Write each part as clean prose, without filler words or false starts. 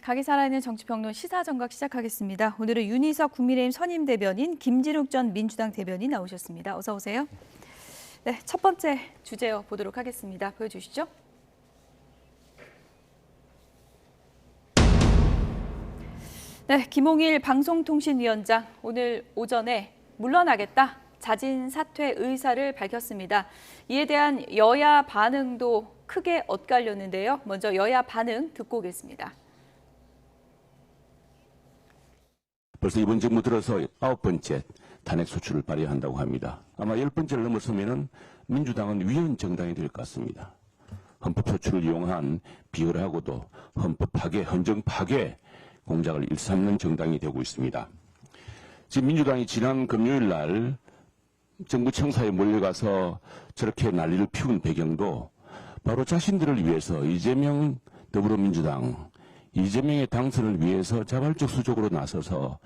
각이 살아있는 정치평론 시사정각 시작하겠습니다. 오늘은 윤희석 국민의힘 선임 대변인, 김진욱 전 민주당 대변인 나오셨습니다. 어서 오세요. 네, 첫 번째 주제어 보도록 하겠습니다. 보여주시죠. 네, 김홍일 방송통신위원장 오늘 오전에 물러나겠다, 자진 사퇴 의사를 밝혔습니다. 이에 대한 여야 반응도 크게 엇갈렸는데요. 먼저 여야 반응 듣고 오겠습니다. 벌써 이번 정부 들어서 9번째 탄핵 소추를 발의한다고 합니다. 아마 10번째를 넘어서면은 민주당은 위헌 정당이 될 것 같습니다. 헌법 소추를 이용한 비열하고도 헌법 파괴, 헌정 파괴 공작을 일삼는 정당이 되고 있습니다. 지금 민주당이 지난 금요일 날 정부 청사에 몰려가서 저렇게 난리를 피운 배경도 바로 자신들을 위해서 이재명 더불어민주당, 이재명의 당선을 위해서 자발적 수적으로 나서서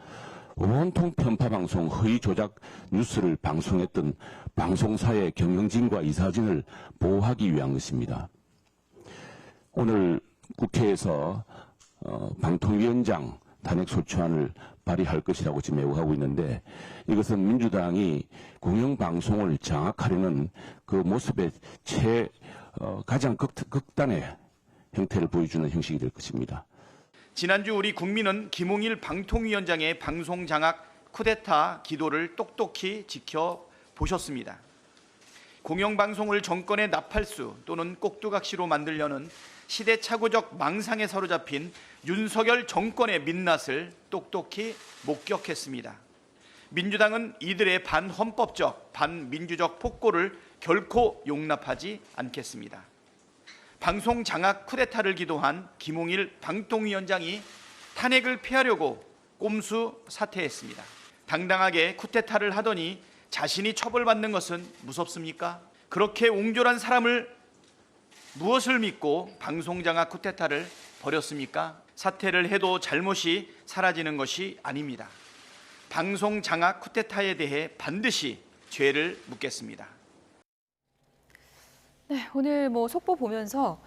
온통 편파방송, 허위 조작 뉴스를 방송했던 방송사의 경영진과 이사진을 보호하기 위한 것입니다. 오늘 국회에서 방통위원장 탄핵소추안을 발의할 것이라고 지금 예고하고 있는데, 이것은 민주당이 공영방송을 장악하려는 그 모습의 가장 극단의 형태를 보여주는 형식이 될 것입니다. 지난주 우리 국민은 김홍일 방통위원장의 방송 장악 쿠데타 기도를 똑똑히 지켜보셨습니다. 공영방송을 정권의 나팔수 또는 꼭두각시로 만들려는 시대착오적 망상에 사로잡힌 윤석열 정권의 민낯을 똑똑히 목격했습니다. 민주당은 이들의 반헌법적, 반민주적 폭거를 결코 용납하지 않겠습니다. 방송 장악 쿠데타를 기도한 김홍일 방통위원장이 탄핵을 피하려고 꼼수 사퇴했습니다. 당당하게 쿠데타를 하더니 자신이 처벌받는 것은 무섭습니까? 그렇게 옹졸한 사람을 무엇을 믿고 방송 장악 쿠데타를 벌였습니까? 사퇴를 해도 잘못이 사라지는 것이 아닙니다. 방송 장악 쿠데타에 대해 반드시 죄를 묻겠습니다. 네, 오늘 속보 보면서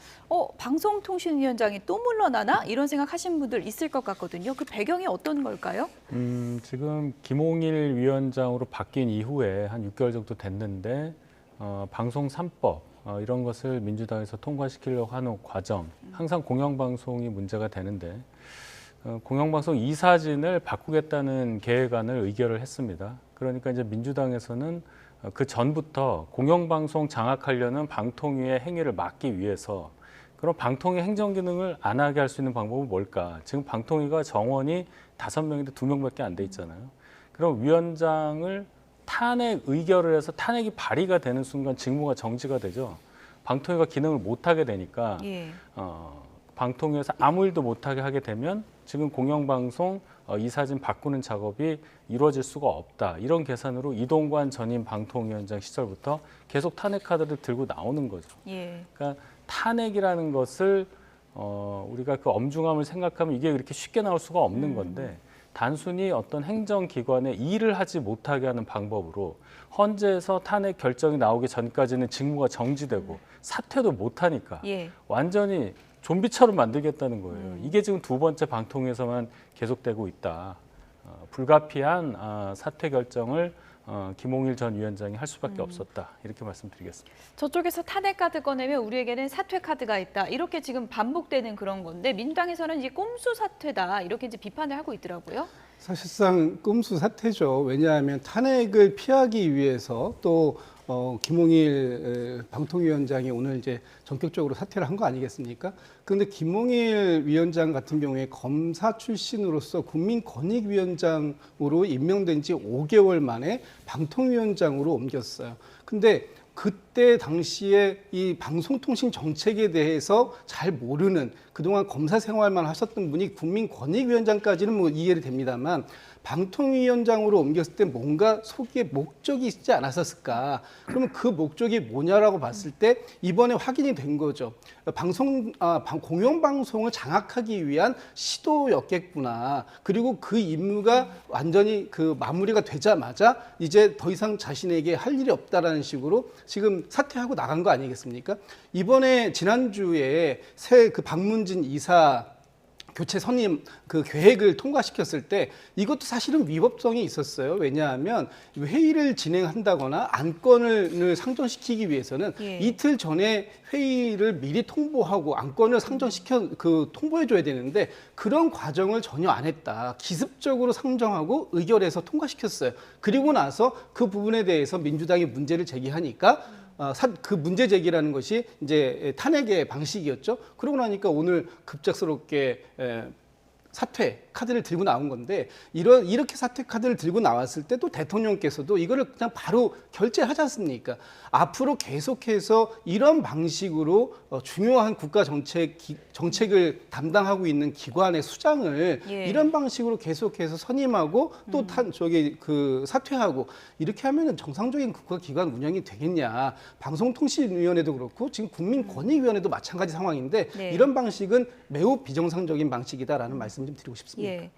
방송통신위원장이 또 물러나나? 이런 생각하신 분들 있을 것 같거든요. 그 배경이 어떤 걸까요? 지금 김홍일 위원장으로 바뀐 이후에 한 6개월 정도 됐는데 방송 3법 이런 것을 민주당에서 통과시키려고 하는 과정, 항상 공영방송이 문제가 되는데 공영방송 이사진을 바꾸겠다는 계획안을 의결을 했습니다. 그러니까 이제 민주당에서는 그 전부터 공영방송 장악하려는 방통위의 행위를 막기 위해서 그럼 방통위 행정 기능을 안 하게 할 수 있는 방법은 뭘까? 지금 방통위가 정원이 5명인데 2명밖에 안 돼 있잖아요. 그럼 위원장을 탄핵 의결을 해서 탄핵이 발의가 되는 순간 직무가 정지가 되죠. 방통위가 기능을 못하게 되니까 방통위에서 아무 일도 못하게 하게 되면 지금 공영방송 이사진 바꾸는 작업이 이루어질 수가 없다. 이런 계산으로 이동관 전임 방통위원장 시절부터 계속 탄핵 카드를 들고 나오는 거죠. 그러니까 탄핵이라는 것을 우리가 그 엄중함을 생각하면 이게 그렇게 쉽게 나올 수가 없는 건데 단순히 어떤 행정기관에 일을 하지 못하게 하는 방법으로 헌재에서 탄핵 결정이 나오기 전까지는 직무가 정지되고 사퇴도 못하니까 완전히 좀비처럼 만들겠다는 거예요. 이게 지금 두 번째 방통위에서만 계속되고 있다. 불가피한 사퇴 결정을 김홍일 전 위원장이 할 수밖에 없었다. 이렇게 말씀드리겠습니다. 저쪽에서 탄핵 카드 꺼내면 우리에게는 사퇴 카드가 있다. 이렇게 지금 반복되는 그런 건데 민주당에서는 이게 꼼수 사퇴다. 이렇게 이제 비판을 하고 있더라고요. 사실상 꼼수 사퇴죠. 왜냐하면 탄핵을 피하기 위해서 또 김홍일 방통위원장이 오늘 이제 전격적으로 사퇴를 한 거 아니겠습니까? 그런데 김홍일 위원장 같은 경우에 검사 출신으로서 국민권익위원장으로 임명된 지 5개월 만에 방통위원장으로 옮겼어요. 근데 그때 당시에 이 방송통신 정책에 대해서 잘 모르는, 그동안 검사 생활만 하셨던 분이 국민권익위원장까지는 뭐 이해를 됩니다만 방통위원장으로 옮겼을 때 뭔가 속에 목적이 있지 않았었을까? 그러면 그 목적이 뭐냐라고 봤을 때 이번에 확인이 된 거죠. 공영방송을 장악하기 위한 시도였겠구나. 그리고 그 임무가 완전히 그 마무리가 되자마자 이제 더 이상 자신에게 할 일이 없다라는 식으로 지금 사퇴하고 나간 거 아니겠습니까? 이번에 지난주에 새 그 박문진 이사 교체 선임 그 계획을 통과시켰을 때 이것도 사실은 위법성이 있었어요. 왜냐하면 회의를 진행한다거나 안건을 상정시키기 위해서는 예. 이틀 전에 회의를 미리 통보하고 안건을 상정시켜 통보해줘야 되는데 그런 과정을 전혀 안 했다. 기습적으로 상정하고 의결해서 통과시켰어요. 그리고 나서 그 부분에 대해서 민주당이 문제를 제기하니까 그 문제 제기라는 것이 이제 탄핵의 방식이었죠. 그러고 나니까 오늘 급작스럽게 사퇴 카드를 들고 나온 건데 이렇게 사퇴 카드를 들고 나왔을 때 또 대통령께서도 이거를 그냥 바로 결재하지 않습니까? 앞으로 계속해서 이런 방식으로 중요한 국가 정책을 담당하고 있는 기관의 수장을 예. 이런 방식으로 계속해서 선임하고 또 사퇴하고 이렇게 하면은 정상적인 국가기관 운영이 되겠냐? 방송통신위원회도 그렇고 지금 국민권익위원회도 마찬가지 상황인데 네. 이런 방식은 매우 비정상적인 방식이다라는 말씀 좀 드리고 싶습니다. 예.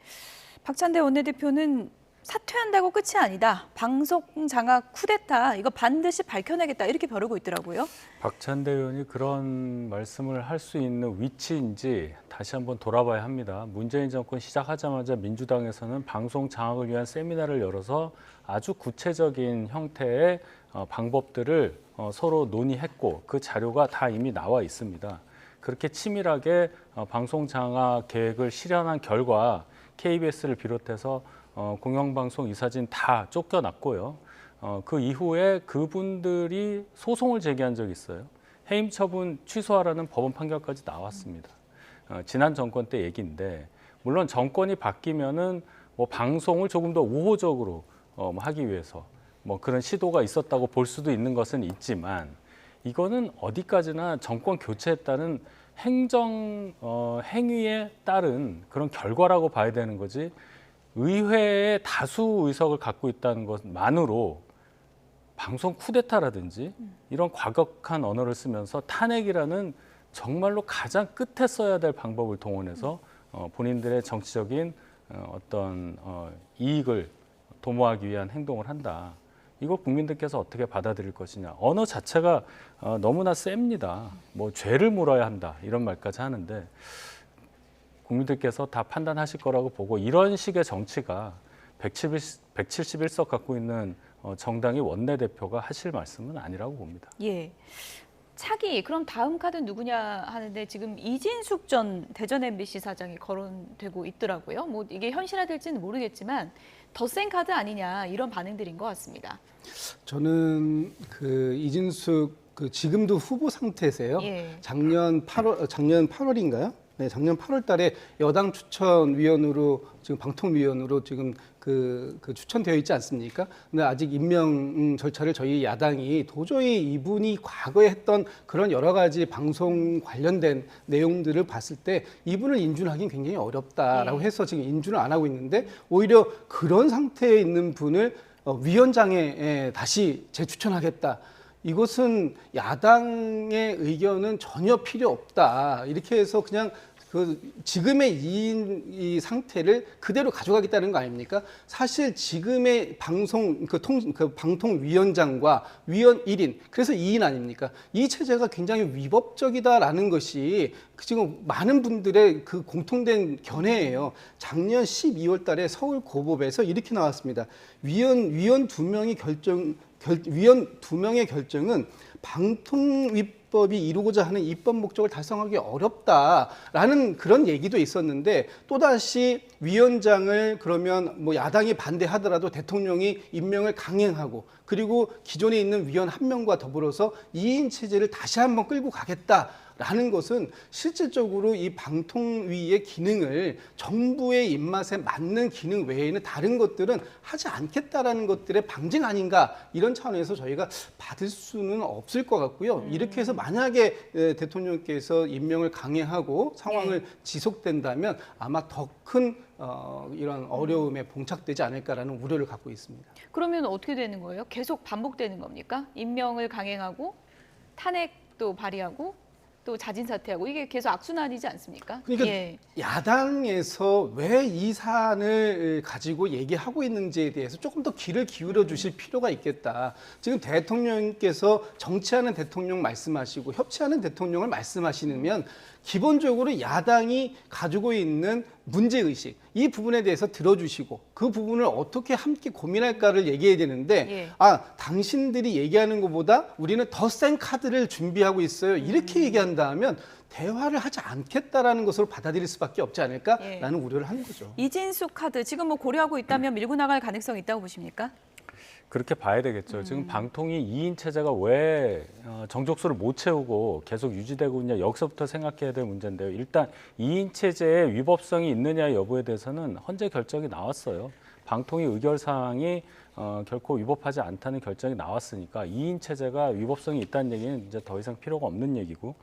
박찬대 원내대표는 사퇴한다고 끝이 아니다. 방송 장악 쿠데타 이거 반드시 밝혀내겠다 이렇게 벼르고 있더라고요. 박찬대 의원이 그런 말씀을 할 수 있는 위치인지 다시 한번 돌아봐야 합니다. 문재인 정권 시작하자마자 민주당에서는 방송 장악을 위한 세미나를 열어서 아주 구체적인 형태의 방법들을 서로 논의했고 그 자료가 다 이미 나와 있습니다. 그렇게 치밀하게 방송 장악 계획을 실현한 결과 KBS를 비롯해서 공영방송 이사진 다 쫓겨났고요. 그 이후에 그분들이 소송을 제기한 적이 있어요. 해임 처분 취소하라는 법원 판결까지 나왔습니다. 지난 정권 때 얘기인데 물론 정권이 바뀌면은 뭐 방송을 조금 더 우호적으로 하기 위해서 뭐 그런 시도가 있었다고 볼 수도 있는 것은 있지만 이거는 어디까지나 정권 교체했다는 행정 행위에 따른 그런 결과라고 봐야 되는 거지 의회의 다수 의석을 갖고 있다는 것만으로 방송 쿠데타라든지 이런 과격한 언어를 쓰면서 탄핵이라는 정말로 가장 끝에 써야 될 방법을 동원해서 본인들의 정치적인 어떤 이익을 도모하기 위한 행동을 한다. 이거 국민들께서 어떻게 받아들일 것이냐. 언어 자체가 너무나 셉니다. 뭐 죄를 물어야 한다 이런 말까지 하는데 국민들께서 다 판단하실 거라고 보고 이런 식의 정치가 171석 갖고 있는 정당의 원내대표가 하실 말씀은 아니라고 봅니다. 예. 차기 그럼 다음 카드는 누구냐 하는데 지금 이진숙 전 대전 MBC 사장이 거론되고 있더라고요. 뭐 이게 현실화될지는 모르겠지만 더 센 카드 아니냐 이런 반응들인 것 같습니다. 저는 그 이진숙 지금도 후보 상태세요. 예. 작년 8월인가요? 네, 작년 8월달에 여당 추천위원으로 지금 방통위원으로 지금 그 추천되어 있지 않습니까? 근데 아직 임명 절차를 저희 야당이 도저히 이분이 과거에 했던 그런 여러 가지 방송 관련된 내용들을 봤을 때 이분을 인준하기는 굉장히 어렵다라고 해서 지금 인준을 안 하고 있는데 오히려 그런 상태에 있는 분을 위원장에 다시 재추천하겠다. 이것은 야당의 의견은 전혀 필요 없다. 이렇게 해서 그냥 지금의 이 상태를 그대로 가져가겠다는 거 아닙니까? 사실 지금의 방통위원장과 위원 1인, 그래서 2인 아닙니까? 이 체제가 굉장히 위법적이다라는 것이 지금 많은 분들의 그 공통된 견해예요. 작년 12월 달에 서울 고법에서 이렇게 나왔습니다. 위원 두 명의 결정은 방통위법이 이루고자 하는 입법 목적을 달성하기 어렵다라는 그런 얘기도 있었는데 또다시 위원장을 그러면 뭐 야당이 반대하더라도 대통령이 임명을 강행하고 그리고 기존에 있는 위원 한 명과 더불어서 2인 체제를 다시 한번 끌고 가겠다라는 것은 실질적으로 이 방통위의 기능을 정부의 입맛에 맞는 기능 외에는 다른 것들은 하지 않겠다라는 것들의 방증 아닌가 이런 차원에서 저희가 받을 수는 없을 것 같고요. 이렇게 해서 만약에 대통령께서 임명을 강행하고 상황을 지속된다면 아마 더 큰 이런 어려움에 봉착되지 않을까라는 우려를 갖고 있습니다. 그러면 어떻게 되는 거예요? 계속 반복되는 겁니까? 임명을 강행하고 탄핵도 발의하고 또 자진 사퇴하고 이게 계속 악순환이지 않습니까? 그러니까 예. 야당에서 왜 이 사안을 가지고 얘기하고 있는지에 대해서 조금 더 귀를 기울여 주실 필요가 있겠다. 지금 대통령께서 정치하는 대통령 말씀하시고 협치하는 대통령을 말씀하시면 기본적으로 야당이 가지고 있는 문제의식, 이 부분에 대해서 들어주시고 그 부분을 어떻게 함께 고민할까를 얘기해야 되는데 당신들이 얘기하는 것보다 우리는 더 센 카드를 준비하고 있어요. 이렇게 얘기한다면 대화를 하지 않겠다라는 것으로 받아들일 수밖에 없지 않을까라는 우려를 하는 거죠. 이진숙 카드 지금 뭐 고려하고 있다면 밀고 나갈 가능성이 있다고 보십니까? 그렇게 봐야 되겠죠. 지금 방통위 2인 체제가 왜 정족수를 못 채우고 계속 유지되고 있냐, 여기서부터 생각해야 될 문제인데요. 일단 2인 체제의 위법성이 있느냐 여부에 대해서는 헌재 결정이 나왔어요. 방통위 의결사항이 결코 위법하지 않다는 결정이 나왔으니까 2인 체제가 위법성이 있다는 얘기는 이제 더 이상 필요가 없는 얘기고,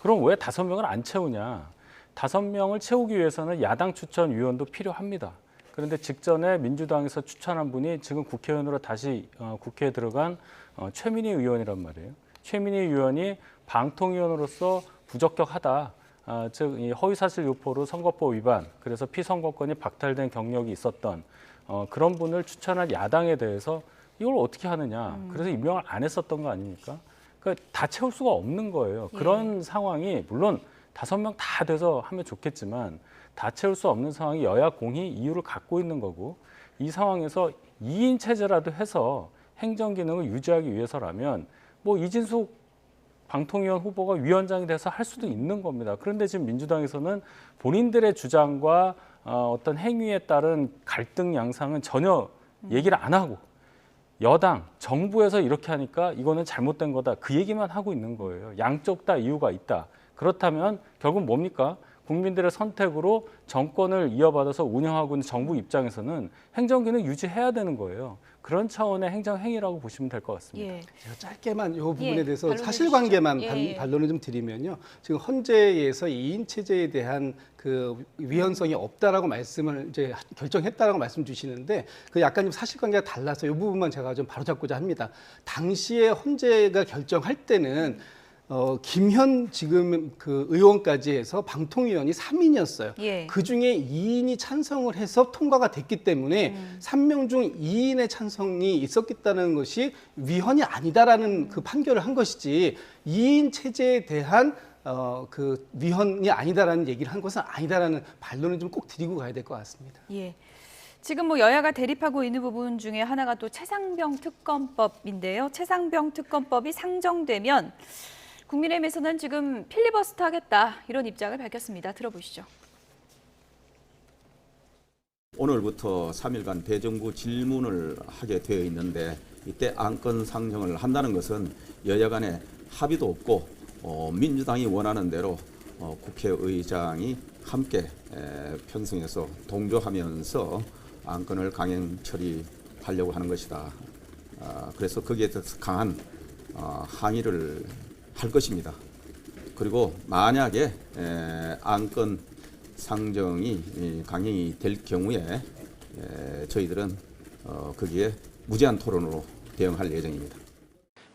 그럼 왜 5명을 안 채우냐? 5명을 채우기 위해서는 야당 추천 위원도 필요합니다. 그런데 직전에 민주당에서 추천한 분이 지금 국회의원으로 다시 국회에 들어간 최민희 의원이란 말이에요. 최민희 의원이 방통위원으로서 부적격하다. 즉 허위사실 유포로 선거법 위반, 그래서 피선거권이 박탈된 경력이 있었던 그런 분을 추천한 야당에 대해서 이걸 어떻게 하느냐. 그래서 임명을 안 했었던 거 아닙니까? 그러니까 다 채울 수가 없는 거예요. 그런 상황이 물론 5명 다 돼서 하면 좋겠지만 다 채울 수 없는 상황이 여야 공히 이유를 갖고 있는 거고, 이 상황에서 2인 체제라도 해서 행정 기능을 유지하기 위해서라면 뭐 이진숙 방통위원 후보가 위원장이 돼서 할 수도 있는 겁니다. 그런데 지금 민주당에서는 본인들의 주장과 어떤 행위에 따른 갈등 양상은 전혀 얘기를 안 하고, 여당, 정부에서 이렇게 하니까 이거는 잘못된 거다, 그 얘기만 하고 있는 거예요. 양쪽 다 이유가 있다. 그렇다면 결국 뭡니까? 국민들의 선택으로 정권을 이어받아서 운영하고 있는 정부 입장에서는 행정기능 유지해야 되는 거예요. 그런 차원의 행정행위라고 보시면 될 것 같습니다. 제가 짧게만 이 부분에 대해서 반론해 사실관계만 주시죠. 반론을 좀 드리면요. 지금 헌재에서 2인 체제에 대한 그 위헌성이 없다라고 말씀을 이제 결정했다라고 말씀 주시는데, 그 약간 좀 사실관계가 달라서 이 부분만 제가 좀 바로잡고자 합니다. 당시에 헌재가 결정할 때는 김현 지금 그 의원까지 해서 방통위원이 3인이었어요. 그 중에 2인이 찬성을 해서 통과가 됐기 때문에 3명 중 2인의 찬성이 있었겠다는 것이 위헌이 아니다라는 그 판결을 한 것이지, 2인 체제에 대한 그 위헌이 아니다라는 얘기를 한 것은 아니다라는 반론을 좀 꼭 드리고 가야 될 것 같습니다. 지금 뭐 여야가 대립하고 있는 부분 중에 하나가 또 최상병 특검법인데요. 최상병 특검법이 상정되면 국민의힘에서는 지금 필리버스터 하겠다, 이런 입장을 밝혔습니다. 들어보시죠. 오늘부터 3일간 대정부 질문을 하게 되어 있는데, 이때 안건 상정을 한다는 것은 여야 간에 합의도 없고 민주당이 원하는 대로 국회의장이 함께 편성해서 동조하면서 안건을 강행 처리하려고 하는 것이다. 그래서 거기에 대해서 강한 항의를 할 것입니다. 그리고 만약에 안건 상정이 강행이 될 경우에 저희들은 거기에 무제한 토론으로 대응할 예정입니다.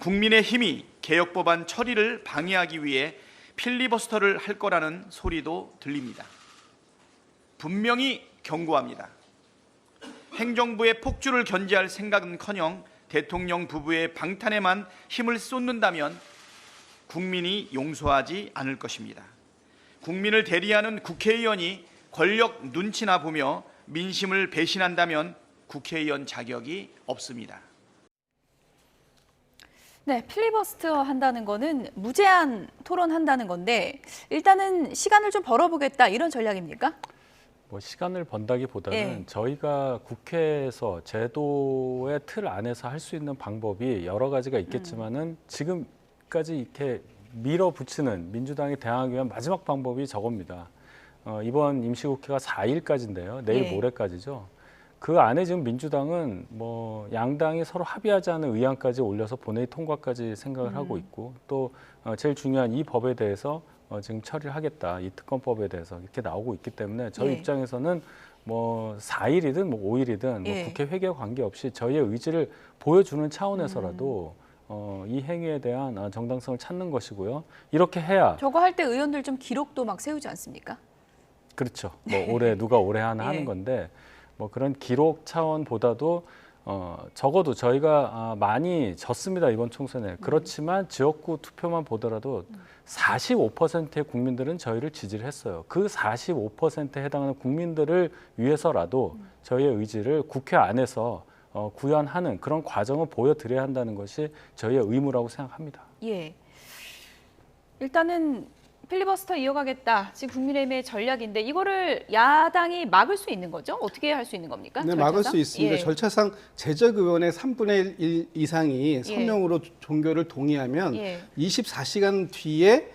국민의힘이 개혁법안 처리를 방해하기 위해 필리버스터를 할 거라는 소리도 들립니다. 분명히 경고합니다. 행정부의 폭주를 견제할 생각은커녕 대통령 부부의 방탄에만 힘을 쏟는다면 국민이 용서하지 않을 것입니다. 국민을 대리하는 국회의원이 권력 눈치나 보며 민심을 배신한다면 국회의원 자격이 없습니다. 네, 필리버스터 한다는 거는 무제한 토론한다는 건데, 일단은 시간을 좀 벌어보겠다, 이런 전략입니까? 뭐 시간을 번다기보다는 저희가 국회에서 제도의 틀 안에서 할 수 있는 방법이 여러 가지가 있겠지만은 지금까지 이렇게 밀어붙이는 민주당에 대항하기 위한 마지막 방법이 저겁니다. 이번 임시국회가 4일까지인데요. 내일 모레까지죠. 그 안에 지금 민주당은 뭐 양당이 서로 합의하지 않은 의안까지 올려서 본회의 통과까지 생각을 하고 있고, 또 제일 중요한 이 법에 대해서 지금 처리를 하겠다, 이 특검법에 대해서 이렇게 나오고 있기 때문에 저희 입장에서는 뭐 4일이든 뭐 5일이든 뭐 국회 회기에 관계없이 저희의 의지를 보여주는 차원에서라도 이 행위에 대한 정당성을 찾는 것이고요. 이렇게 해야 저거 할 때 의원들 좀 기록도 막 세우지 않습니까? 그렇죠. 뭐 올해 누가 올해 하나 하는 건데, 뭐 그런 기록 차원보다도 적어도 저희가 많이 졌습니다, 이번 총선에. 그렇지만 지역구 투표만 보더라도 45%의 국민들은 저희를 지지를 했어요. 그 45%에 해당하는 국민들을 위해서라도 저희의 의지를 국회 안에서 구현하는 그런 과정을 보여드려야 한다는 것이 저희의 의무라고 생각합니다. 예. 일단은 필리버스터 이어가겠다. 지금 국민의힘의 전략인데 이거를 야당이 막을 수 있는 거죠? 어떻게 할 수 있는 겁니까? 네, 절차상? 막을 수 있습니다. 예. 절차상 재적의원의 3분의 1 이상이 서명으로 종교를 동의하면 예. 24시간 뒤에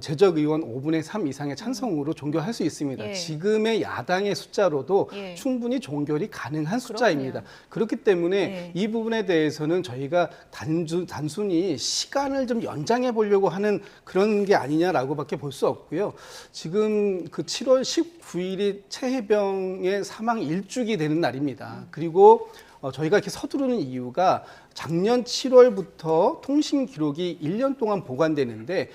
재적의원 5분의 3 이상의 찬성으로 종결할 수 있습니다. 예. 지금의 야당의 숫자로도 예. 충분히 종결이 가능한 숫자입니다. 그렇기 때문에 예. 이 부분에 대해서는 저희가 단순히 시간을 좀 연장해 보려고 하는 그런 게 아니냐라고밖에 볼 수 없고요. 지금 그 7월 19일이 최혜병의 사망 1주기 되는 날입니다. 그리고 저희가 이렇게 서두르는 이유가 작년 7월부터 통신 기록이 1년 동안 보관되는데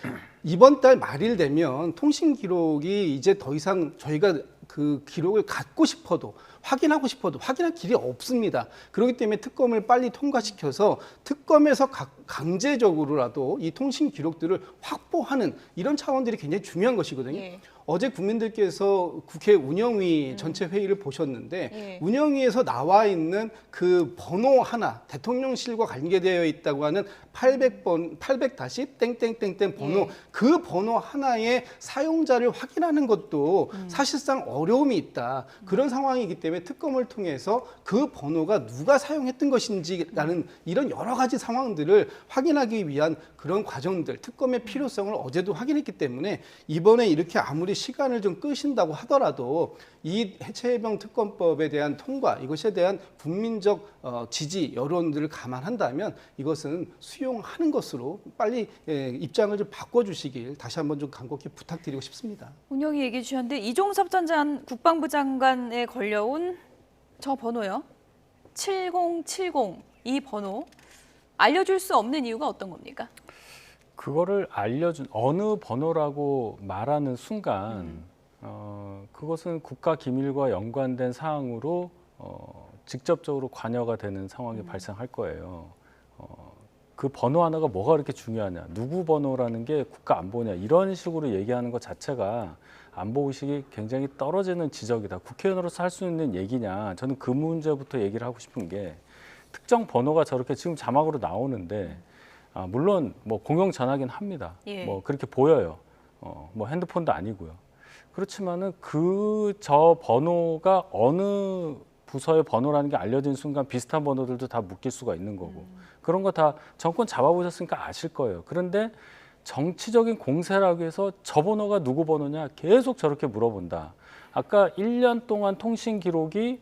이번 달 말일 되면 통신 기록이 이제 더 이상 저희가 그 기록을 갖고 싶어도 확인하고 싶어도 확인할 길이 없습니다. 그렇기 때문에 특검을 빨리 통과시켜서 특검에서 강제적으로라도 이 통신 기록들을 확보하는 이런 차원들이 굉장히 중요한 것이거든요. 예. 어제 국민들께서 국회 운영위 전체 회의를 보셨는데 예. 운영위에서 나와 있는 그 번호 하나, 대통령실과 관계되어 있다고 하는 800-땡땡땡땡 번호, 예. 그 번호 하나의 사용자를 확인하는 것도 사실상 어려움이 있다. 그런 상황이기 때문에 특검을 통해서 그 번호가 누가 사용했던 것인지라는 이런 여러 가지 상황들을 확인하기 위한 그런 과정들, 특검의 필요성을 어제도 확인했기 때문에 이번에 이렇게 아무리 시간을 좀 끄신다고 하더라도 이 해체해병 특검법에 대한 통과, 이것에 대한 국민적 지지 여론들을 감안한다면 이것은 수용하는 것으로 빨리 입장을 좀 바꿔주시길 다시 한번 좀 간곡히 부탁드리고 싶습니다. 운영이 얘기해 주셨는데 이종섭 전 국방부 장관에 걸려온 저 번호요. 7070 이 번호 알려줄 수 없는 이유가 어떤 겁니까? 그거를 알려준 어느 번호라고 말하는 순간 그것은 국가 기밀과 연관된 사항으로 직접적으로 관여가 되는 상황이 발생할 거예요. 그 번호 하나가 뭐가 그렇게 중요하냐, 누구 번호라는 게 국가 안보냐, 이런 식으로 얘기하는 것 자체가 안보의식이 굉장히 떨어지는 지적이다. 국회의원으로서 할 수 있는 얘기냐, 저는 그 문제부터 얘기를 하고 싶은 게, 특정 번호가 저렇게 지금 자막으로 나오는데 물론 뭐 공용 전화긴 합니다. 예. 뭐 그렇게 보여요. 뭐 핸드폰도 아니고요. 그렇지만은 저 번호가 어느 부서의 번호라는 게 알려진 순간 비슷한 번호들도 다 묶일 수가 있는 거고, 그런 거 다 정권 잡아보셨으니까 아실 거예요. 그런데 정치적인 공세라고 해서 저 번호가 누구 번호냐 계속 저렇게 물어본다. 아까 1년 동안 통신 기록이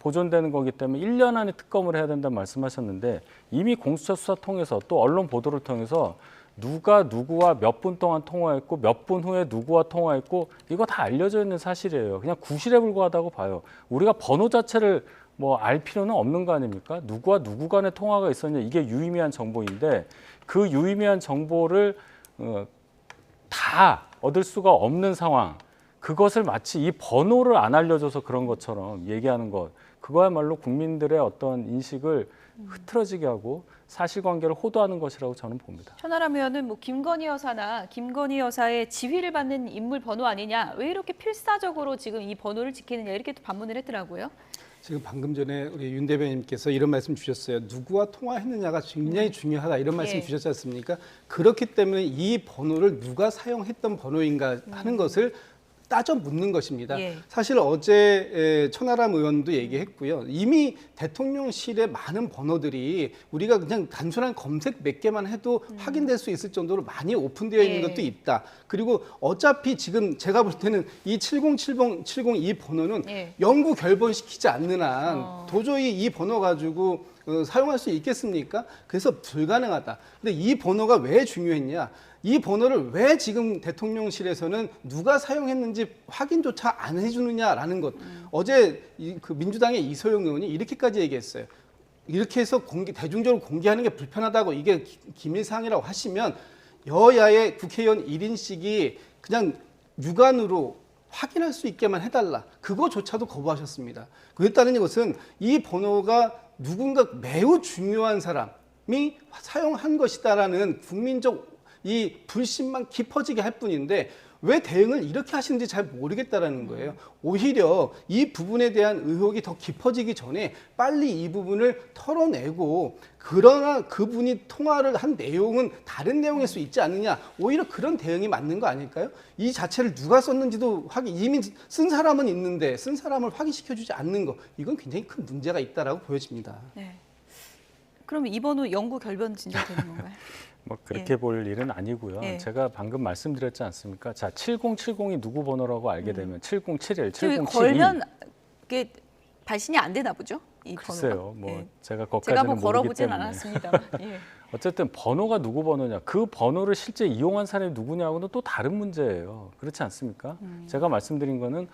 보존되는 거기 때문에 1년 안에 특검을 해야 된다는 말씀하셨는데, 이미 공수처 수사 통해서 또 언론 보도를 통해서 누가 누구와 몇 분 동안 통화했고 몇 분 후에 누구와 통화했고 이거 다 알려져 있는 사실이에요. 그냥 구실에 불과하다고 봐요. 우리가 번호 자체를 뭐 알 필요는 없는 거 아닙니까? 누구와 누구 간의 통화가 있었냐, 이게 유의미한 정보인데 그 유의미한 정보를 다 얻을 수가 없는 상황, 그것을 마치 이 번호를 안 알려줘서 그런 것처럼 얘기하는 것, 그거야말로 국민들의 어떤 인식을 흐트러지게 하고 사실관계를 호도하는 것이라고 저는 봅니다. 천하람 의원은 뭐 김건희 여사나 김건희 여사의 지휘를 받는 인물 번호 아니냐, 왜 이렇게 필사적으로 지금 이 번호를 지키느냐, 이렇게 또 반문을 했더라고요. 지금 방금 전에 우리 윤 대변인께서 이런 말씀 주셨어요. 누구와 통화했느냐가 굉장히 중요하다, 이런 말씀 예. 주셨지 않습니까? 그렇기 때문에 이 번호를 누가 사용했던 번호인가 하는 것을 따져 묻는 것입니다. 예. 사실 어제 천하람 의원도 얘기했고요. 이미 대통령실의 많은 번호들이 우리가 그냥 단순한 검색 몇 개만 해도 확인될 수 있을 정도로 많이 오픈되어 있는 예. 것도 있다. 그리고 어차피 지금 제가 볼 때는 이 7070 이 번호는 예. 영구 결번시키지 않는 한 도저히 이 번호 가지고 사용할 수 있겠습니까? 그래서 불가능하다. 근데 이 번호가 왜 중요했냐? 이 번호를 왜 지금 대통령실에서는 누가 사용했는지 확인조차 안 해주느냐라는 것. 어제 그 민주당의 이소영 의원이 이렇게까지 얘기했어요. 이렇게 해서 대중적으로 공개하는 게 불편하다고, 이게 기밀사항이라고 하시면 여야의 국회의원 1인씩이 그냥 육안으로 확인할 수 있게만 해달라. 그거조차도 거부하셨습니다. 그랬다는 것은 이 번호가 누군가 매우 중요한 사람이 사용한 것이다라는 국민적 이 불신만 깊어지게 할 뿐인데 왜 대응을 이렇게 하시는지 잘 모르겠다라는 거예요. 오히려 이 부분에 대한 의혹이 더 깊어지기 전에 빨리 이 부분을 털어내고, 그러나 그분이 통화를 한 내용은 다른 내용일 수 있지 않느냐, 오히려 그런 대응이 맞는 거 아닐까요? 이 자체를 누가 썼는지도 이미 쓴 사람은 있는데 쓴 사람을 확인시켜주지 않는 거, 이건 굉장히 큰 문제가 있다라고 보여집니다. 네. 그러면 이번 후 영구 결변 진짜 되는 건가요? 뭐 그렇게 예. 볼 일은 아니고요. 예. 제가 방금 말씀드렸지 않습니까? 자, 7070이 누구 번호라고 알게 되면 7071, 지금 7072. 걸면 이게 발신이 안 되나 보죠? 이 글쎄요. 번호가? 뭐 예. 제가 제가 거기까지는 한번 모르기 걸어보진 때문에. 않았습니다만. 예. 어쨌든 번호가 누구 번호냐, 그 번호를 실제 이용한 사람이 누구냐하고는 또 다른 문제예요. 그렇지 않습니까? 제가 말씀드린 거는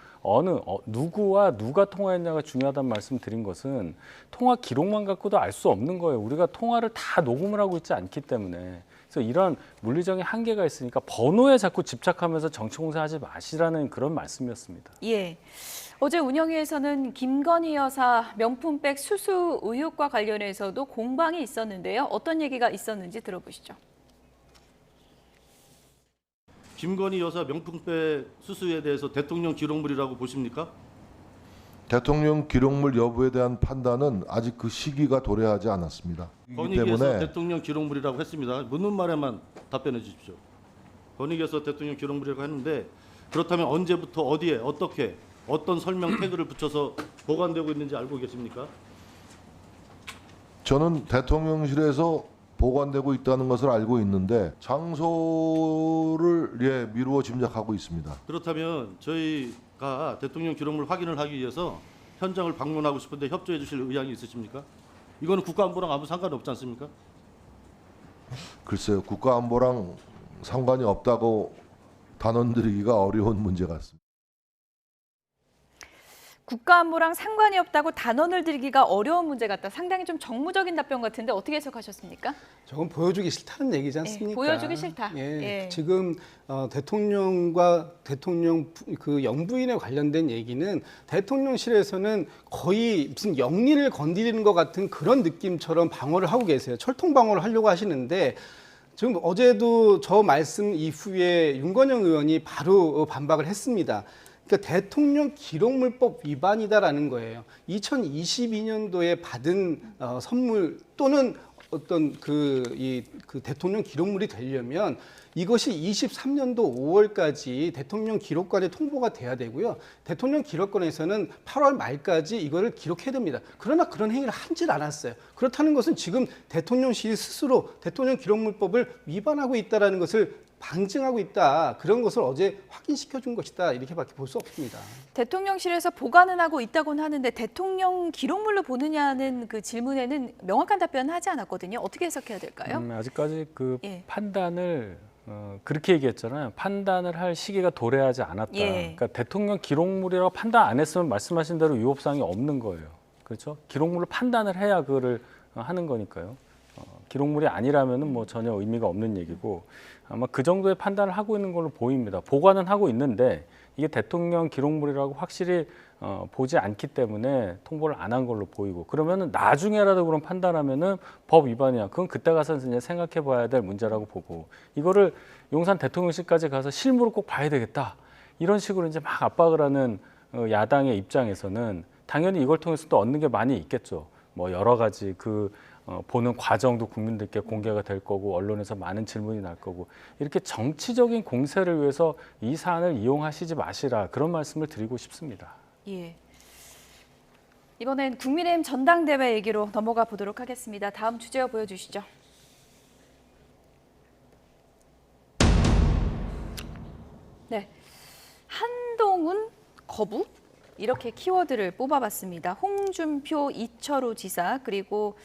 누구와 누가 통화했냐가 중요하다는 말씀드린 것은 통화 기록만 갖고도 알 수 없는 거예요. 우리가 통화를 다 녹음을 하고 있지 않기 때문에. 그래서 이런 물리적인 한계가 있으니까 번호에 자꾸 집착하면서 정치공세하지 마시라는 그런 말씀이었습니다. 예. 어제 운영위에서는 김건희 여사 명품백 수수 의혹과 관련해서도 공방이 있었는데요. 어떤 얘기가 있었는지 들어보시죠. 김건희 여사 명품백 수수에 대해서 대통령 기록물이라고 보십니까? 대통령 기록물 여부에 대한 판단은 아직 그 시기가 도래하지 않았습니다. 건의계에서 때문에 대통령 기록물이라고 했습니다. 묻는 말에만 답변해 주십시오. 건의계에서 대통령 기록물이라고 했는데 그렇다면 언제부터 어디에 어떻게 어떤 설명 태그를 붙여서 보관되고 있는지 알고 계십니까? 저는 대통령실에서 보관되고 있다는 것을 알고 있는데 장소를 미루어 짐작하고 있습니다. 그렇다면 저희가 대통령 기록물 확인을 하기 위해서 현장을 방문하고 싶은데 협조해 주실 의향이 있으십니까? 이거는 국가안보랑 아무 상관이 없지 않습니까? 글쎄요, 국가안보랑 상관이 없다고 단언드리기가 어려운 문제 같습니다. 국가안보랑 상관이 없다고 단언을 드리기가 어려운 문제 같다. 상당히 좀 정무적인 답변 같은데 어떻게 해석하셨습니까? 저건 보여주기 싫다는 얘기지 않습니까? 보여주기 싫다. 예, 예. 지금 대통령과 대통령 그 영부인에 관련된 얘기는 대통령실에서는 거의 무슨 영리를 건드리는 것 같은 그런 느낌처럼 방어를 하고 계세요. 철통 방어를 하려고 하시는데 지금 어제도 저 말씀 이후에 윤건영 의원이 바로 반박을 했습니다. 그러니까 대통령 기록물법 위반이다라는 거예요. 2022년도에 받은 선물 또는 어떤 그 대통령 기록물이 되려면 이것이 23년도 5월까지 대통령 기록관에 통보가 돼야 되고요. 대통령 기록관에서는 8월 말까지 이거를 기록해야 됩니다. 그러나 그런 행위를 하질 않았어요. 그렇다는 것은 지금 대통령실이 스스로 대통령 기록물법을 위반하고 있다는 것을 방증하고 있다. 그런 것을 어제 확인시켜 준 것이다. 이렇게밖에 볼 수 없습니다. 대통령실에서 보관은 하고 있다고는 하는데 대통령 기록물로 보느냐는 그 질문에는 명확한 답변은 하지 않았거든요. 어떻게 해석해야 될까요? 아직까지 그 예. 판단을 그렇게 얘기했잖아요. 판단을 할 시기가 도래하지 않았다. 예. 그러니까 대통령 기록물이라고 판단 안 했으면 말씀하신 대로 위법사항이 없는 거예요. 그렇죠? 기록물을 판단을 해야 그거를 하는 거니까요. 기록물이 아니라면은 뭐 전혀 의미가 없는 얘기고 아마 그 정도의 판단을 하고 있는 걸로 보입니다. 보관은 하고 있는데 이게 대통령 기록물이라고 확실히 보지 않기 때문에 통보를 안 한 걸로 보이고 그러면은 나중에라도 그런 판단하면은 법 위반이야. 그건 그때 가서 이제 생각해 봐야 될 문제라고 보고 이거를 용산 대통령실까지 가서 실물을 꼭 봐야 되겠다. 이런 식으로 이제 막 압박을 하는 야당의 입장에서는 당연히 이걸 통해서 또 얻는 게 많이 있겠죠. 뭐 여러 가지 보는 과정도 국민들께 공개가 될 거고 언론에서 많은 질문이 날 거고 이렇게 정치적인 공세를 위해서 이 사안을 이용하시지 마시라 그런 말씀을 드리고 싶습니다. 예. 이번엔 국민의힘 전당대회 얘기로 넘어가 보도록 하겠습니다. 다음 주제어 보여주시죠. 네, 한동훈 거부? 이렇게 키워드를 뽑아봤습니다. 홍준표, 이철우 지사 그리고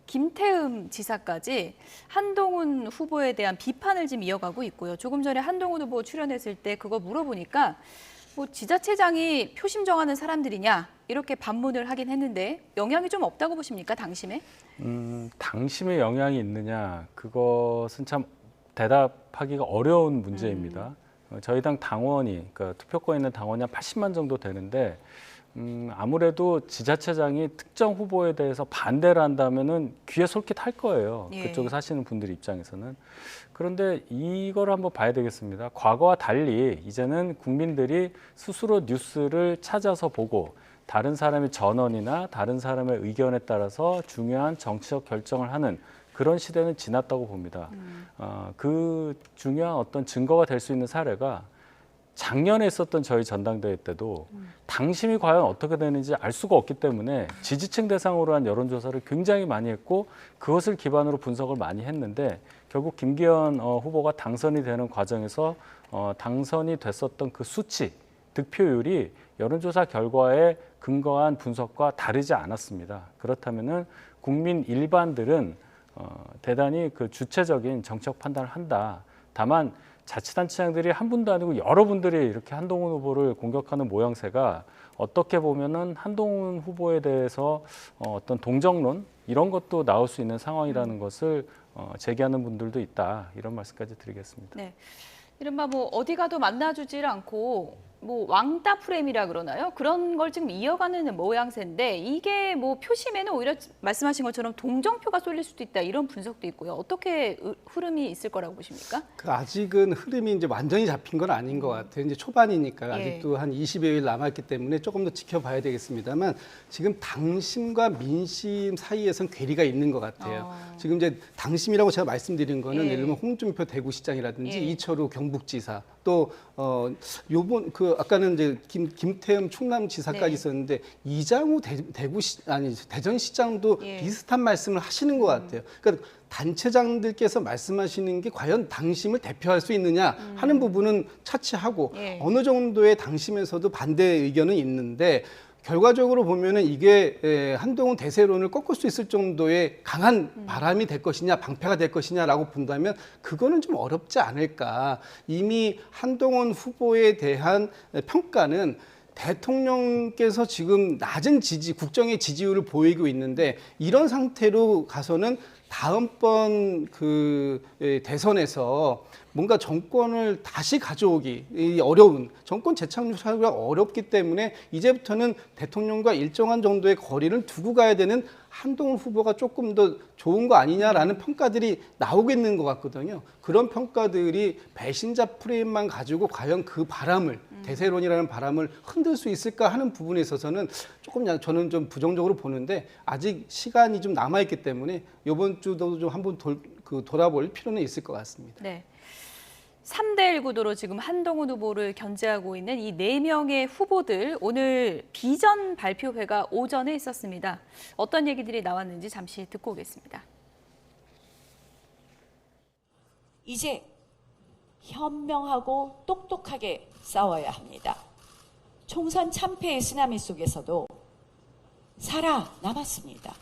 김태흠 지사까지 한동훈 후보에 대한 비판을 지금 이어가고 있고요. 조금 전에 한동훈 후보 출연했을 때 그거 물어보니까 뭐 지자체장이 표심 정하는 사람들이냐 이렇게 반문을 하긴 했는데 영향이 좀 없다고 보십니까? 당심에? 당심에 영향이 있느냐 그것은 참 대답하기가 어려운 문제입니다. 저희 당 당원이 그러니까 투표권 있는 당원이 한 80만 정도 되는데 아무래도 지자체장이 특정 후보에 대해서 반대를 한다면은 귀에 솔깃할 거예요. 예. 그쪽에 사시는 분들 입장에서는. 그런데 이걸 한번 봐야 되겠습니다. 과거와 달리 이제는 국민들이 스스로 뉴스를 찾아서 보고 다른 사람의 전언이나 다른 사람의 의견에 따라서 중요한 정치적 결정을 하는 그런 시대는 지났다고 봅니다. 그 중요한 어떤 증거가 될 수 있는 사례가 작년에 있었던 저희 전당대회 때도 당심이 과연 어떻게 되는지 알 수가 없기 때문에 지지층 대상으로 한 여론조사를 굉장히 많이 했고 그것을 기반으로 분석을 많이 했는데 결국 김기현 후보가 당선이 되는 과정에서 당선이 됐었던 그 수치, 득표율이 여론조사 결과에 근거한 분석과 다르지 않았습니다. 그렇다면은 국민 일반들은 대단히 그 주체적인 정책 판단을 한다. 다만 자치단체장들이 한 분도 아니고 여러분들이 이렇게 한동훈 후보를 공격하는 모양새가 어떻게 보면은 한동훈 후보에 대해서 어떤 동정론 이런 것도 나올 수 있는 상황이라는 것을 제기하는 분들도 있다. 이런 말씀까지 드리겠습니다. 네. 이른바 뭐 어디 가도 만나주질 않고 뭐 왕따 프레임이라 그러나요? 그런 걸 지금 이어가는 모양새인데 이게 뭐 표심에는 오히려 말씀하신 것처럼 동정표가 쏠릴 수도 있다 이런 분석도 있고요. 어떻게 흐름이 있을 거라고 보십니까? 아직은 흐름이 이제 완전히 잡힌 건 아닌 것 같아요. 이제 초반이니까 예. 아직도 한 20여일 남았기 때문에 조금 더 지켜봐야 되겠습니다만 지금 당심과 민심 사이에선 괴리가 있는 것 같아요. 지금 이제 당심이라고 제가 말씀드린 거는 예. 예를 들면 홍준표 대구시장이라든지 예. 이철우 경북지사 또 요번 그 아까는 이제 김태흠 충남지사까지 네. 있었는데 이장우 대전시장도 예. 비슷한 말씀을 하시는 것 같아요. 그러니까 단체장들께서 말씀하시는 게 과연 당심을 대표할 수 있느냐 하는 부분은 차치하고 예. 어느 정도의 당심에서도 반대 의견은 있는데 결과적으로 보면은 이게 한동훈 대세론을 꺾을 수 있을 정도의 강한 바람이 될 것이냐 방패가 될 것이냐라고 본다면 그거는 좀 어렵지 않을까. 이미 한동훈 후보에 대한 평가는 대통령께서 지금 낮은 국정의 지지율을 보이고 있는데 이런 상태로 가서는 다음번 그 대선에서 뭔가 정권을 다시 가져오기 어려운 정권 재창출하기가 어렵기 때문에 이제부터는 대통령과 일정한 정도의 거리를 두고 가야 되는 한동훈 후보가 조금 더 좋은 거 아니냐라는 평가들이 나오겠는 것 같거든요. 그런 평가들이 배신자 프레임만 가지고 과연 그 바람을 대세론이라는 바람을 흔들 수 있을까 하는 부분에 있어서는 조금 저는 좀 부정적으로 보는데 아직 시간이 좀 남아있기 때문에 이번 주도 좀 한번 돌아볼 필요는 있을 것 같습니다. 네. 3대1 구도로 지금 한동훈 후보를 견제하고 있는 이 4명의 후보들 오늘 비전 발표회가 오전에 있었습니다. 어떤 얘기들이 나왔는지 잠시 듣고 오겠습니다. 이제 현명하고 똑똑하게 싸워야 합니다. 총선 참패의 쓰나미 속에서도 살아남았습니다.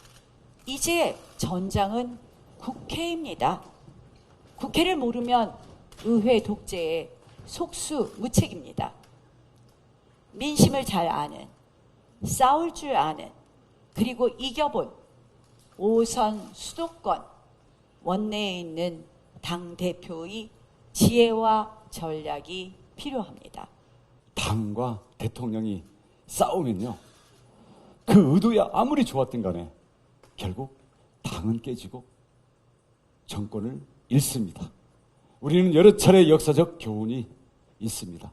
이제 전장은 국회입니다. 국회를 모르면 의회 독재의 속수무책입니다. 민심을 잘 아는, 싸울 줄 아는, 그리고 이겨본 5선 수도권 원내에 있는 당대표의 지혜와 전략이 필요합니다. 당과 대통령이 싸우면요, 그 의도야 아무리 좋았든 간에 결국 당은 깨지고 정권을 잃습니다. 우리는 여러 차례 역사적 교훈이 있습니다.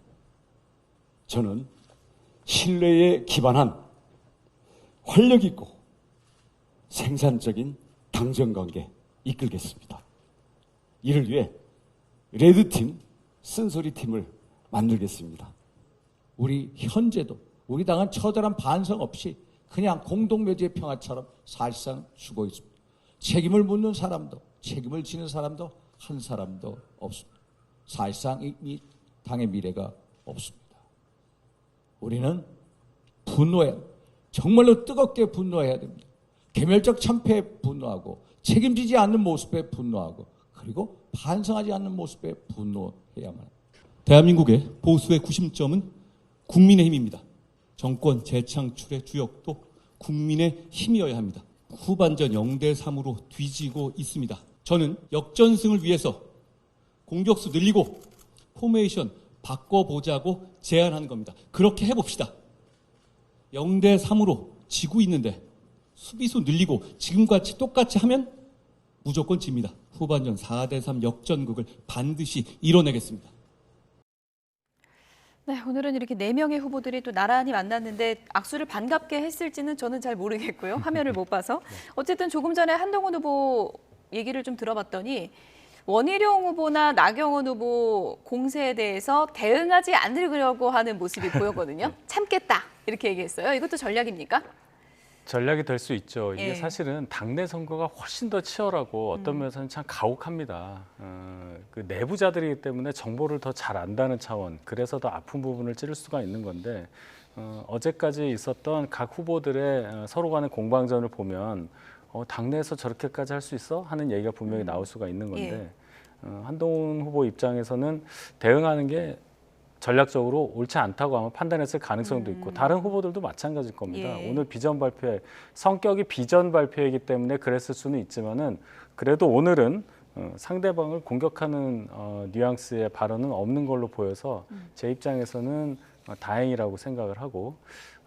저는 신뢰에 기반한 활력 있고 생산적인 당정관계 이끌겠습니다. 이를 위해 레드팀, 쓴소리팀을 만들겠습니다. 우리 현재도 우리 당은 처절한 반성 없이 그냥 공동묘지의 평화처럼 사실상 죽어 있습니다. 책임을 묻는 사람도 책임을 지는 사람도 한 사람도 없습니다. 사실상 이 당의 미래가 없습니다. 우리는 분노해야 합니다. 정말로 뜨겁게 분노해야 됩니다. 개멸적 참패에 분노하고 책임지지 않는 모습에 분노하고 그리고 반성하지 않는 모습에 분노해야만 합니다. 대한민국의 보수의 구심점은 국민의힘입니다. 정권 재창출의 주역도 국민의 힘이어야 합니다. 후반전 0대3으로 뒤지고 있습니다. 저는 역전승을 위해서 공격수 늘리고 포메이션 바꿔보자고 제안한 겁니다. 그렇게 해봅시다. 0대 3으로 지고 있는데 수비수 늘리고 지금같이 똑같이 하면 무조건 집니다. 후반전 4대 3 역전극을 반드시 이뤄내겠습니다. 네, 오늘은 이렇게 4명의 후보들이 또 나란히 만났는데 악수를 반갑게 했을지는 저는 잘 모르겠고요. 화면을 못 봐서. 어쨌든 조금 전에 한동훈 후보 얘기를 좀 들어봤더니 원희룡 후보나 나경원 후보 공세에 대해서 대응하지 않으려고 하는 모습이 보였거든요. 참겠다 이렇게 얘기했어요. 이것도 전략입니까? 전략이 될 수 있죠. 이게 예. 사실은 당내 선거가 훨씬 더 치열하고 어떤 면에서는 참 가혹합니다. 그 내부자들이기 때문에 정보를 더 잘 안다는 차원, 그래서 더 아픈 부분을 찌를 수가 있는 건데 어제까지 있었던 각 후보들의 서로 간의 공방전을 보면 당내에서 저렇게까지 할 수 있어? 하는 얘기가 분명히 나올 수가 있는 건데 한동훈 후보 입장에서는 대응하는 게 전략적으로 옳지 않다고 아마 판단했을 가능성도 있고 다른 후보들도 마찬가지일 겁니다. 예. 오늘 비전 발표회, 성격이 비전 발표이기 때문에 그랬을 수는 있지만은 그래도 오늘은 상대방을 공격하는 뉘앙스의 발언은 없는 걸로 보여서 제 입장에서는 다행이라고 생각을 하고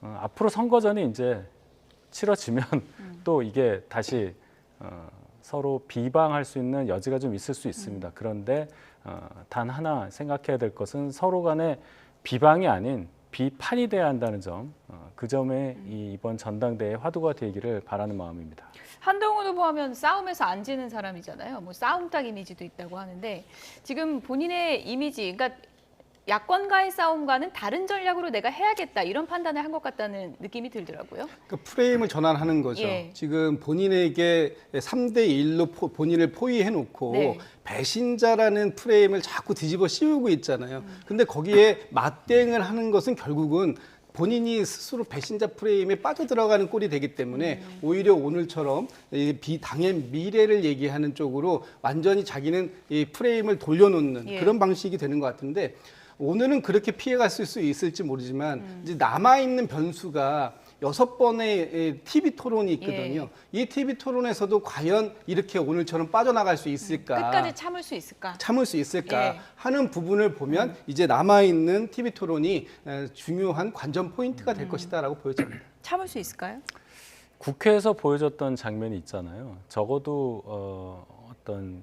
앞으로 선거전이 이제 치러지면 또 이게 다시 서로 비방할 수 있는 여지가 좀 있을 수 있습니다. 그런데 단 하나 생각해야 될 것은 서로 간의 비방이 아닌 비판이 돼야 한다는 점, 그 점에 이번 전당대회 화두가 되기를 바라는 마음입니다. 한동훈 후보 하면 싸움에서 안 지는 사람이잖아요. 뭐 싸움닭 이미지도 있다고 하는데 지금 본인의 이미지, 그러니까 야권과의 싸움과는 다른 전략으로 내가 해야겠다 이런 판단을 한 것 같다는 느낌이 들더라고요. 그러니까 프레임을 전환하는 거죠. 예. 지금 본인에게 3대 1로 본인을 포위해놓고 네. 배신자라는 프레임을 자꾸 뒤집어 씌우고 있잖아요. 근데 거기에 맞대응을 하는 것은 결국은 본인이 스스로 배신자 프레임에 빠져들어가는 꼴이 되기 때문에 오히려 오늘처럼 이 당의 미래를 얘기하는 쪽으로 완전히 자기는 이 프레임을 돌려놓는 예. 그런 방식이 되는 것 같은데 오늘은 그렇게 피해갔을 수 있을지 모르지만 이제 남아있는 변수가 6번의 TV 토론이 있거든요. 이 TV 토론에서도 과연 이렇게 오늘처럼 빠져나갈 수 있을까? 끝까지 참을 수 있을까? 참을 수 있을까 예. 하는 부분을 보면 이제 남아있는 TV 토론이 중요한 관전 포인트가 될 것이다라고 보여집니다. 참을 수 있을까요? 국회에서 보여줬던 장면이 있잖아요. 적어도 어떤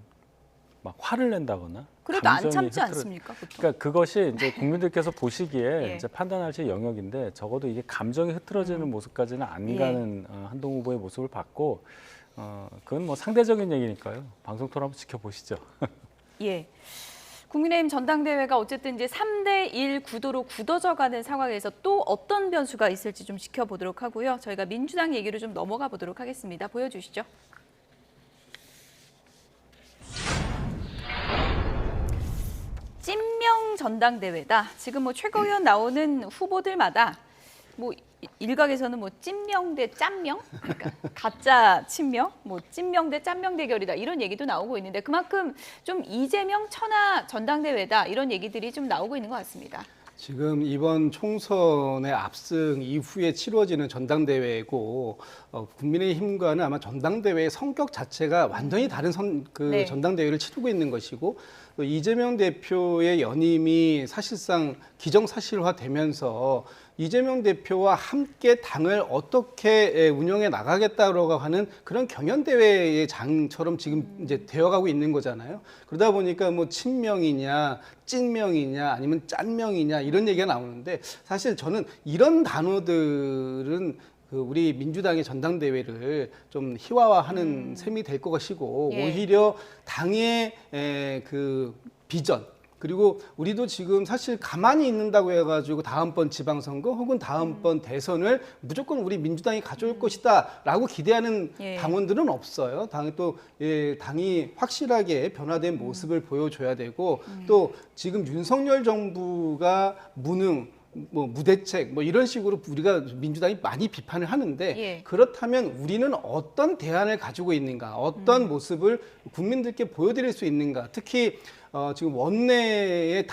막 화를 낸다거나 그래도 안 감정이 참지 흐트러- 않습니까? 보통? 그러니까 그것이 이제 국민들께서 보시기에 예. 이제 판단하실 영역인데 적어도 이게 감정이 흐트러지는 모습까지는 안 가는 한동훈 후보의 모습을 봤고 그건 뭐 상대적인 얘기니까요. 방송 토론 한번 지켜보시죠. 예. 국민의힘 전당대회가 어쨌든 이제 3대 1 구도로 굳어져가는 상황에서 또 어떤 변수가 있을지 좀 지켜보도록 하고요. 저희가 민주당 얘기로 좀 넘어가 보도록 하겠습니다. 보여주시죠. 찐명 전당대회다. 지금 뭐 최고위원 나오는 후보들마다 뭐 일각에서는 뭐 찐명 대 짠명, 그러니까 가짜 친명, 뭐 찐명 대 짠명 대결이다 이런 얘기도 나오고 있는데 그만큼 좀 이재명 천하 전당대회다 이런 얘기들이 좀 나오고 있는 것 같습니다. 지금 이번 총선의 압승 이후에 치러지는 전당대회고 국민의힘과는 아마 전당대회의 성격 자체가 완전히 다른 네. 전당대회를 치르고 있는 것이고 또 이재명 대표의 연임이 사실상 기정사실화되면서 이재명 대표와 함께 당을 어떻게 운영해 나가겠다라고 하는 그런 경연대회의 장처럼 지금 이제 되어가고 있는 거잖아요. 그러다 보니까 뭐 친명이냐, 찐명이냐, 아니면 짠명이냐 이런 얘기가 나오는데 사실 저는 이런 단어들은 우리 민주당의 전당대회를 좀 희화화하는 셈이 될 것이고 예. 오히려 당의 그 비전 그리고 우리도 지금 사실 가만히 있는다고 해가지고 다음번 지방선거 혹은 다음번 대선을 무조건 우리 민주당이 가져올 것이다라고 기대하는 예. 당원들은 없어요. 당이 확실하게 변화된 모습을 보여줘야 되고 또 지금 윤석열 정부가 무능 뭐 무대책 뭐 이런 식으로 우리가 민주당이 많이 비판을 하는데 예. 그렇다면 우리는 어떤 대안을 가지고 있는가 어떤 모습을 국민들께 보여드릴 수 있는가 특히 지금 원내의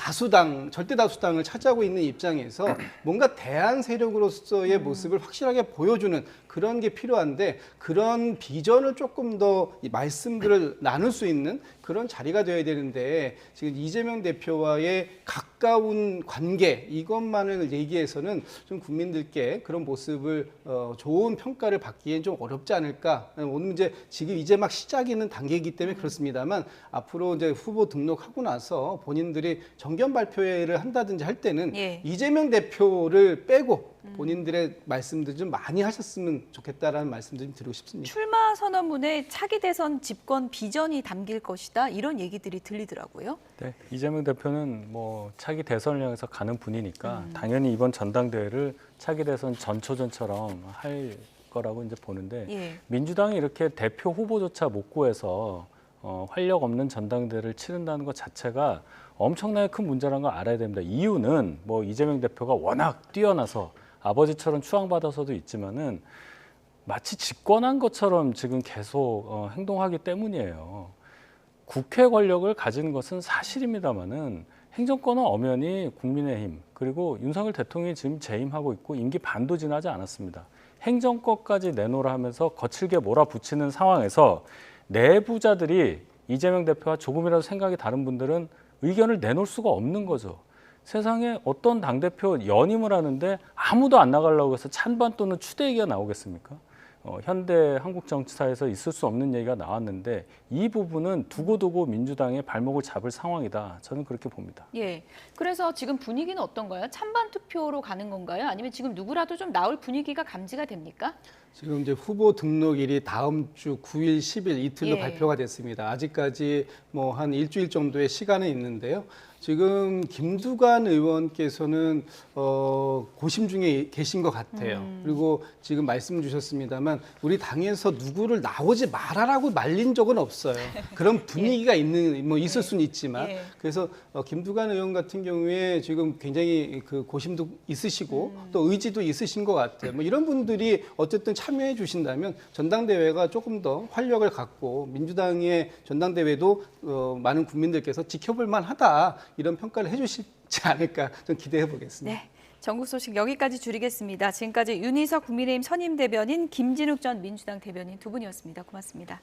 절대 다수당을 차지하고 있는 입장에서 뭔가 대안 세력으로서의 모습을 확실하게 보여주는 그런 게 필요한데 그런 비전을 조금 더 말씀들을 나눌 수 있는 그런 자리가 되어야 되는데 지금 이재명 대표와의 가까운 관계 이것만을 얘기해서는 좀 국민들께 그런 모습을 좋은 평가를 받기엔 좀 어렵지 않을까. 오늘 이제 막 시작이 있는 단계이기 때문에 그렇습니다만 앞으로 이제 후보 등록하고 나서 본인들이 정견 발표회를 한다든지 할 때는 예. 이재명 대표를 빼고 본인들의 말씀들 좀 많이 하셨으면 좋겠다라는 말씀도 좀 드리고 싶습니다. 출마 선언문에 차기 대선 집권 비전이 담길 것이다 이런 얘기들이 들리더라고요. 네, 이재명 대표는 뭐 차기 대선을 향해서 가는 분이니까 당연히 이번 전당대회를 차기 대선 전초전처럼 할 거라고 이제 보는데 예. 민주당이 이렇게 대표 후보조차 못 구해서 활력 없는 전당대회를 치른다는 것 자체가 엄청나게 큰 문제라는 걸 알아야 됩니다. 이유는 뭐 이재명 대표가 워낙 뛰어나서 아버지처럼 추앙받아서도 있지만은 마치 집권한 것처럼 지금 계속 행동하기 때문이에요. 국회 권력을 가진 것은 사실입니다만은 행정권은 엄연히 국민의힘 그리고 윤석열 대통령이 지금 재임하고 있고 임기 반도 지나지 않았습니다. 행정권까지 내놓으라 하면서 거칠게 몰아붙이는 상황에서 내부자들이 이재명 대표와 조금이라도 생각이 다른 분들은 의견을 내놓을 수가 없는 거죠. 세상에 어떤 당대표 연임을 하는데 아무도 안 나가려고 해서 찬반 또는 추대 얘기가 나오겠습니까? 현대 한국 정치사에서 있을 수 없는 얘기가 나왔는데 이 부분은 두고두고 민주당의 발목을 잡을 상황이다. 저는 그렇게 봅니다. 예. 그래서 지금 분위기는 어떤가요? 찬반 투표로 가는 건가요? 아니면 지금 누구라도 좀 나올 분위기가 감지가 됩니까? 지금 이제 후보 등록일이 다음 주 9일, 10일 이틀로 예. 발표가 됐습니다. 아직까지 뭐 한 일주일 정도의 시간은 있는데요. 지금 김두관 의원께서는 고심 중에 계신 것 같아요. 그리고 지금 말씀 주셨습니다만 우리 당에서 누구를 나오지 말아라고 말린 적은 없어요. 그런 분위기가 있을 수는 있지만 그래서 김두관 의원 같은 경우에 지금 굉장히 그 고심도 있으시고 또 의지도 있으신 것 같아요. 뭐 이런 분들이 어쨌든 참여해 주신다면 전당대회가 조금 더 활력을 갖고 민주당의 전당대회도 많은 국민들께서 지켜볼 만하다. 이런 평가를 해주시지 않을까 좀 기대해 보겠습니다. 네, 전국 소식 여기까지 줄이겠습니다. 지금까지 윤희석 국민의힘 선임 대변인 김진욱 전 민주당 대변인 두 분이었습니다. 고맙습니다.